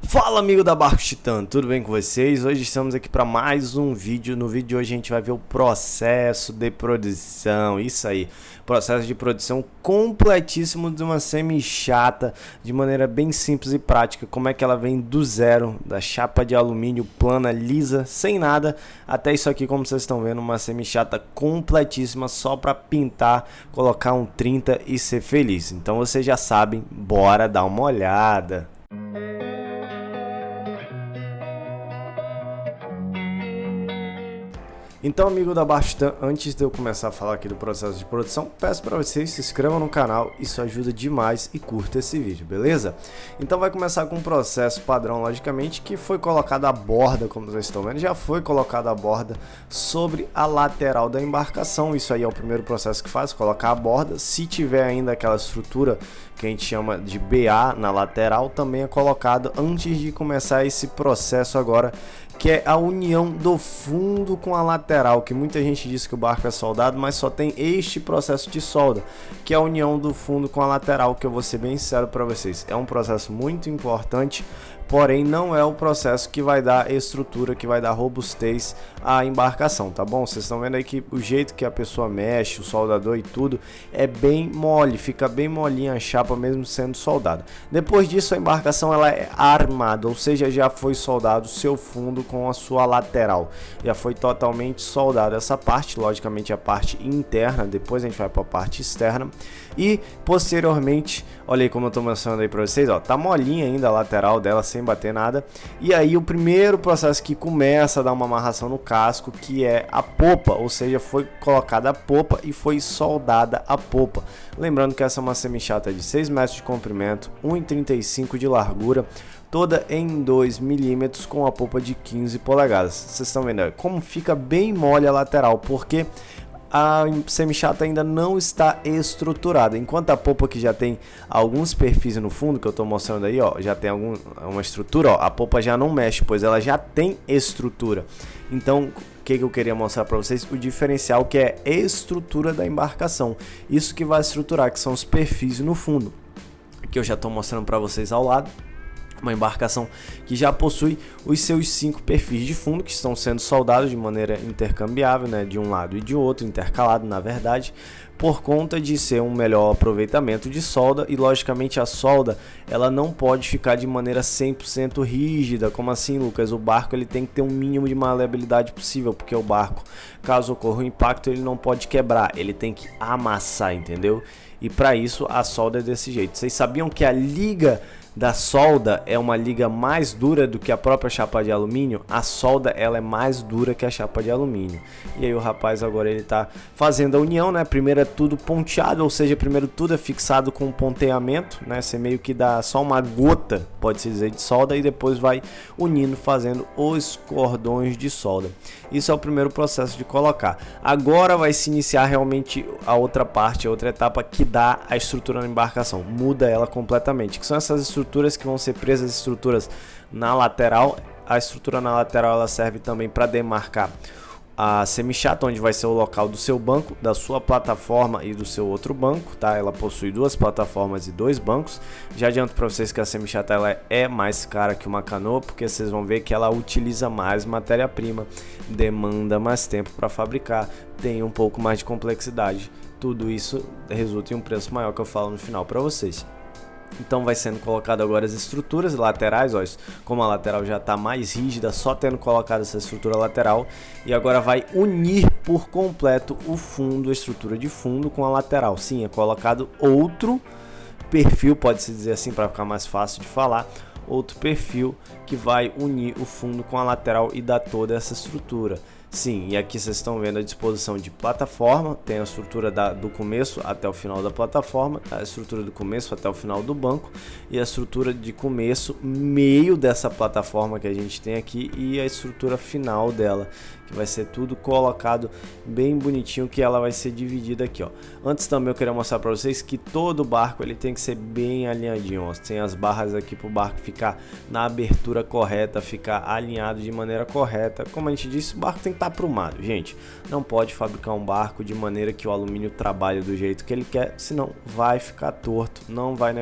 Fala, amigo da Barcos Titã, tudo bem com vocês? Hoje estamos aqui para mais um vídeo. No vídeo de hoje a gente vai ver o processo de produção. Isso aí, processo de produção completíssimo de uma semi-chata, de maneira bem simples e prática. Como é que ela vem do zero, da chapa de alumínio plana, lisa, sem nada, até isso aqui, como vocês estão vendo, uma semi-chata completíssima, só para pintar, colocar um 30 e ser feliz. Então vocês já sabem, bora dar uma olhada. Então, amigo da Bastan, antes de eu começar a falar aqui do processo de produção, peço para vocês se inscrevam no canal, isso ajuda demais e curta esse vídeo, beleza? Então vai começar com um processo padrão, logicamente, que foi colocado a borda, como vocês estão vendo, já foi colocada a borda sobre a lateral da embarcação. Isso aí é o primeiro processo que faz, colocar a borda. Se tiver ainda aquela estrutura que a gente chama de BA na lateral, também é colocado antes de começar esse processo agora, que é a união do fundo com a lateral, que muita gente diz que o barco é soldado, mas só tem este processo de solda, que é a união do fundo com a lateral, que eu vou ser bem sincero para vocês, é um processo muito importante, porém não é o processo que vai dar estrutura, que vai dar robustez à embarcação, tá bom? Vocês estão vendo aí que o jeito que a pessoa mexe, o soldador e tudo, é bem mole, fica bem molinha a chapa mesmo sendo soldada. Depois disso a embarcação ela é armada, ou seja, já foi soldado o seu fundo com a sua lateral, já foi totalmente soldado essa parte, logicamente a parte interna, depois a gente vai para a parte externa e posteriormente, olha aí como eu tô mostrando aí para vocês, ó, tá molinha ainda a lateral dela sem bater nada. E aí o primeiro processo que começa a dar uma amarração no casco, que é a popa, ou seja, foi colocada a popa e foi soldada a popa. Lembrando que essa é uma semi-chata de 6 metros de comprimento, 1,35 de largura, toda em 2 milímetros com a popa de 15 polegadas. Vocês estão vendo aí como fica bem mole a lateral, porque a semi-chata ainda não está estruturada, enquanto a popa que já tem alguns perfis no fundo, que eu estou mostrando aí, ó, já tem uma estrutura, ó, a popa já não mexe, pois ela já tem estrutura. Então, o que eu queria mostrar para vocês? O diferencial, que é a estrutura da embarcação, isso que vai estruturar, que são os perfis no fundo, que eu já estou mostrando para vocês ao lado. Uma embarcação que já possui os seus 5 perfis de fundo, que estão sendo soldados de maneira intercambiável, né, de um lado e de outro, intercalado na verdade, por conta de ser um melhor aproveitamento de solda. E logicamente a solda ela não pode ficar de maneira 100% rígida. Como assim, Lucas? O barco ele tem que ter um mínimo de maleabilidade possível, porque o barco, caso ocorra um impacto, ele não pode quebrar, ele tem que amassar, entendeu? E para isso a solda é desse jeito. Vocês sabiam que a liga da solda é uma liga mais dura do que a própria chapa de alumínio? A solda ela é mais dura que a chapa de alumínio. E aí o rapaz agora ele tá fazendo a união, né? Primeiro é tudo ponteado, ou seja, primeiro tudo é fixado com ponteamento, né? Você meio que dá só uma gota, pode-se dizer, de solda, e depois vai unindo, fazendo os cordões de solda. Isso é o primeiro processo de colocar. Agora vai se iniciar realmente a outra parte, a outra etapa, que dá a estrutura na embarcação, muda ela completamente, que são essas estruturas que vão ser presas, estruturas na lateral. A estrutura na lateral ela serve também para demarcar a semi-chata, onde vai ser o local do seu banco, da sua plataforma e do seu outro banco, tá? Ela possui 2 plataformas e 2 bancos. Já adianto para vocês que a semi-chata ela é mais cara que uma canoa, porque vocês vão ver que ela utiliza mais matéria-prima, demanda mais tempo para fabricar, tem um pouco mais de complexidade. Tudo isso resulta em um preço maior, que eu falo no final para vocês. Então vai sendo colocado agora as estruturas laterais, ó, como a lateral já está mais rígida, só tendo colocado essa estrutura lateral, e agora vai unir por completo o fundo, a estrutura de fundo com a lateral. Sim, é colocado outro perfil, pode-se dizer assim para ficar mais fácil de falar, outro perfil que vai unir o fundo com a lateral e dar toda essa estrutura. Sim, e aqui vocês estão vendo a disposição de plataforma, tem a estrutura do começo até o final da plataforma, a estrutura do começo até o final do banco, e a estrutura de começo, meio dessa plataforma que a gente tem aqui, e a estrutura final dela, que vai ser tudo colocado bem bonitinho, que ela vai ser dividida aqui, ó. Antes também eu queria mostrar para vocês que todo barco ele tem que ser bem alinhadinho, ó. Tem as barras aqui para o barco ficar na abertura correta, ficar alinhado de maneira correta. Como a gente disse, o barco tem que estar aprumado, gente. Não pode fabricar um barco de maneira que o alumínio trabalhe do jeito que ele quer, senão vai ficar torto, não vai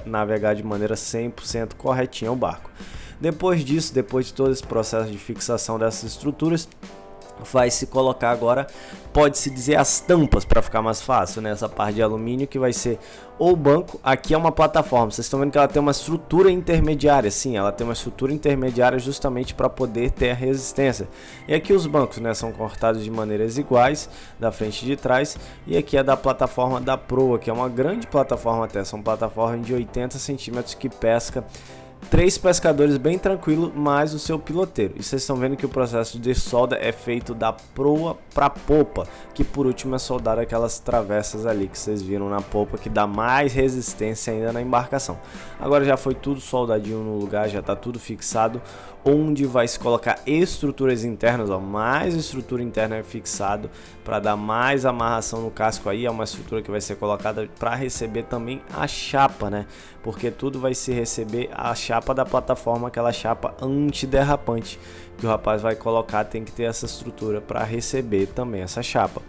navegar de maneira 100% corretinha o barco. Depois disso, depois de todo esse processo de fixação dessas estruturas, vai se colocar agora, pode-se dizer, as tampas, para ficar mais fácil, né? Essa parte de alumínio que vai ser o banco. Aqui é uma plataforma, vocês estão vendo que ela tem uma estrutura intermediária, sim, ela tem uma estrutura intermediária justamente para poder ter a resistência. E aqui os bancos, né, são cortados de maneiras iguais, da frente e de trás, e aqui é da plataforma da proa, que é uma grande plataforma até, são plataformas de 80 centímetros que pesca 3 pescadores bem tranquilo, mais o seu piloteiro. E vocês estão vendo que o processo de solda é feito da proa para popa, que por último é soldar aquelas travessas ali que vocês viram na popa, que dá mais resistência ainda na embarcação. Agora já foi tudo soldadinho no lugar, já está tudo fixado, onde vai se colocar estruturas internas, ó, mais estrutura interna é fixado para dar mais amarração no casco. Aí é uma estrutura que vai ser colocada para receber também a chapa, né? Porque tudo vai se receber a chapa da plataforma, aquela chapa antiderrapante que o rapaz vai colocar, tem que ter essa estrutura para receber também essa chapa.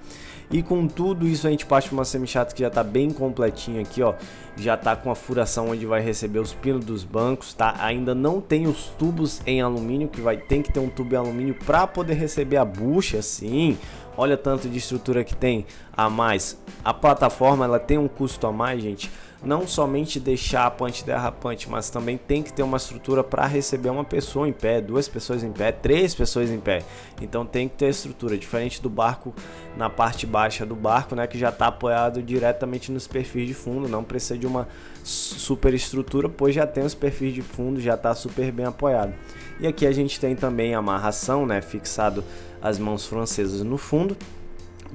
E com tudo isso a gente parte para uma semi-chata que já está bem completinha aqui, ó. Já está com a furação onde vai receber os pinos dos bancos, tá? Ainda não tem os tubos em alumínio, que tem que ter um tubo em alumínio para poder receber a bucha, sim. Olha tanto de estrutura que tem a mais. A plataforma, ela tem um custo a mais, gente. Não somente de chapa antiderrapante, mas também tem que ter uma estrutura para receber uma pessoa em pé, 2 pessoas em pé, 3 pessoas em pé. Então tem que ter estrutura, diferente do barco, na parte baixa do barco, né, que já está apoiado diretamente nos perfis de fundo, não precisa de uma super estrutura, pois já tem os perfis de fundo, já está super bem apoiado. E aqui a gente tem também a amarração, né, fixado as mãos francesas no fundo,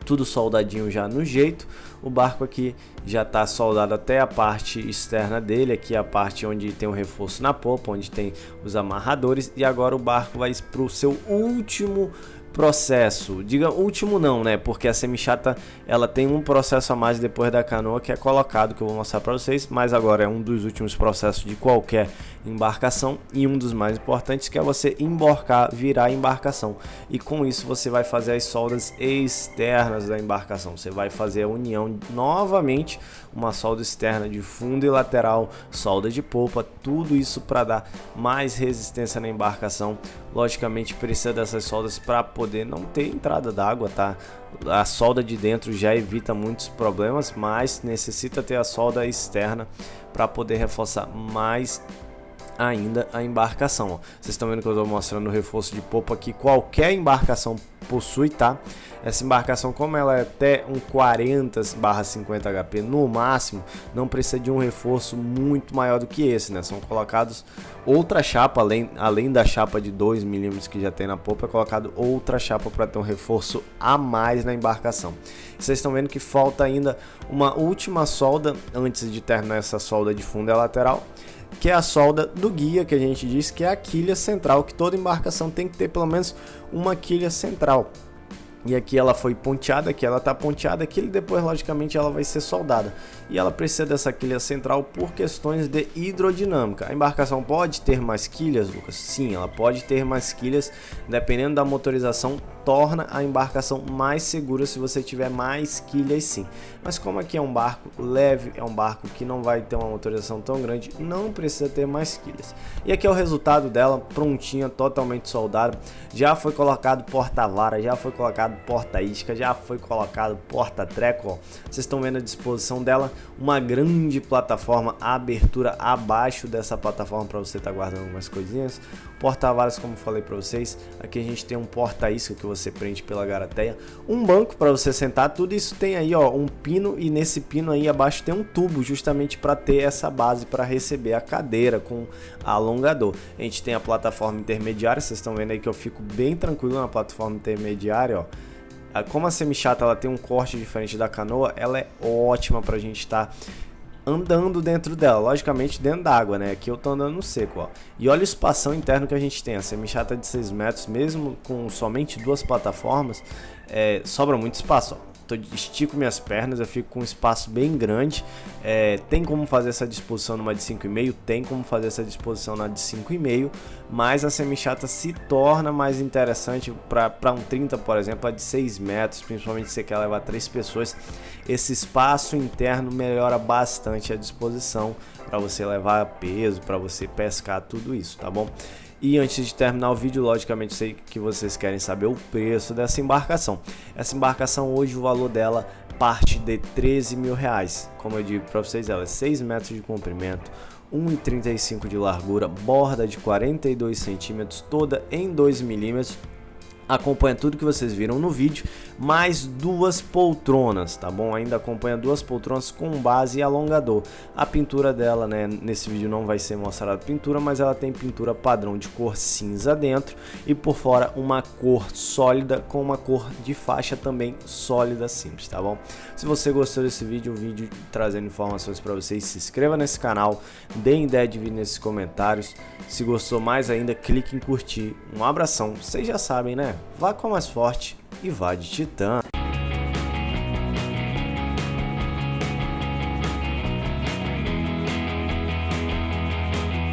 tudo soldadinho já no jeito. O barco aqui já está soldado até a parte externa dele, aqui é a parte onde tem o reforço na popa, onde tem os amarradores, e agora o barco vai para o seu último processo. Diga último não, né? Porque a semi-chata ela tem um processo a mais depois da canoa que é colocado, que eu vou mostrar para vocês, mas agora é um dos últimos processos de qualquer embarcação e um dos mais importantes, que é você emborcar, virar a embarcação. E com isso você vai fazer as soldas externas da embarcação. Você vai fazer a união novamente, uma solda externa de fundo e lateral, solda de popa, tudo isso para dar mais resistência na embarcação. Logicamente precisa dessas soldas para poder não ter entrada d'água, tá? A solda de dentro já evita muitos problemas, mas necessita ter a solda externa para poder reforçar mais ainda a embarcação, ó. Vocês estão vendo que eu estou mostrando o reforço de popa que qualquer embarcação possui, tá? Essa embarcação, como ela é até um 40/50 HP no máximo, não precisa de um reforço muito maior do que esse, né? São colocados outra chapa, além da chapa de 2 mm que já tem na popa, é colocado outra chapa para ter um reforço a mais na embarcação. Vocês estão vendo que falta ainda uma última solda antes de terminar essa solda de fundo e lateral, que é a solda do guia, que a gente diz que é a quilha central, que toda embarcação tem que ter pelo menos uma quilha central. E aqui ela foi ponteada, aqui ela está ponteada, aqui depois logicamente ela vai ser soldada. E ela precisa dessa quilha central por questões de hidrodinâmica. A embarcação pode ter mais quilhas, Lucas? Sim, ela pode ter mais quilhas, dependendo da motorização, torna a embarcação mais segura se você tiver mais quilhas, sim. Mas como aqui é um barco leve, é um barco que não vai ter uma motorização tão grande, não precisa ter mais quilhas. E aqui é o resultado dela, prontinha, totalmente soldada. Já foi colocado porta-vara, já foi colocado porta-isca, já foi colocado porta-treco, ó. Vocês estão vendo a disposição dela, uma grande plataforma, a abertura abaixo dessa plataforma para você estar guardando algumas coisinhas. Porta-varas, como falei para vocês, aqui a gente tem um porta-isca que você prende pela garateia, um banco para você sentar, tudo isso tem aí, ó, um pino, e nesse pino aí abaixo tem um tubo justamente para ter essa base para receber a cadeira com alongador. A gente tem a plataforma intermediária, vocês estão vendo aí que eu fico bem tranquilo na plataforma intermediária, ó. Como a semi-chata ela tem um corte diferente da canoa, ela é ótima para a gente estar andando dentro dela, logicamente dentro da água, né? Aqui eu tô andando no seco, ó. E olha o espação interno que a gente tem, a semi-chata de 6 metros, mesmo com somente 2 plataformas, sobra muito espaço, ó. Estico minhas pernas, eu fico com um espaço bem grande. Tem como fazer essa disposição numa de 5,5, tem como fazer essa disposição na de 5,5, mas a semi-chata se torna mais interessante para um 30, por exemplo, a de 6 metros, principalmente se você quer levar 3 pessoas. Esse espaço interno melhora bastante a disposição para você levar peso, para você pescar, tudo isso, tá bom? E antes de terminar o vídeo, logicamente sei que vocês querem saber o preço dessa embarcação. Essa embarcação hoje, o valor dela parte de R$13 mil. Como eu digo para vocês, ela é 6 metros de comprimento, 1,35 de largura, borda de 42 centímetros, toda em 2 milímetros. Acompanha tudo que vocês viram no vídeo, mais 2 poltronas, tá bom? Ainda acompanha 2 poltronas com base e alongador. A pintura dela, né, nesse vídeo não vai ser mostrada a pintura, mas ela tem pintura padrão de cor cinza dentro e por fora uma cor sólida com uma cor de faixa também sólida simples, tá bom? Se você gostou desse vídeo, um vídeo trazendo informações para vocês, se inscreva nesse canal, dê ideia de vídeo nesses comentários. Se gostou mais ainda, clique em curtir. Um abração, vocês já sabem, né? Vá com a mais forte e vá de Titã!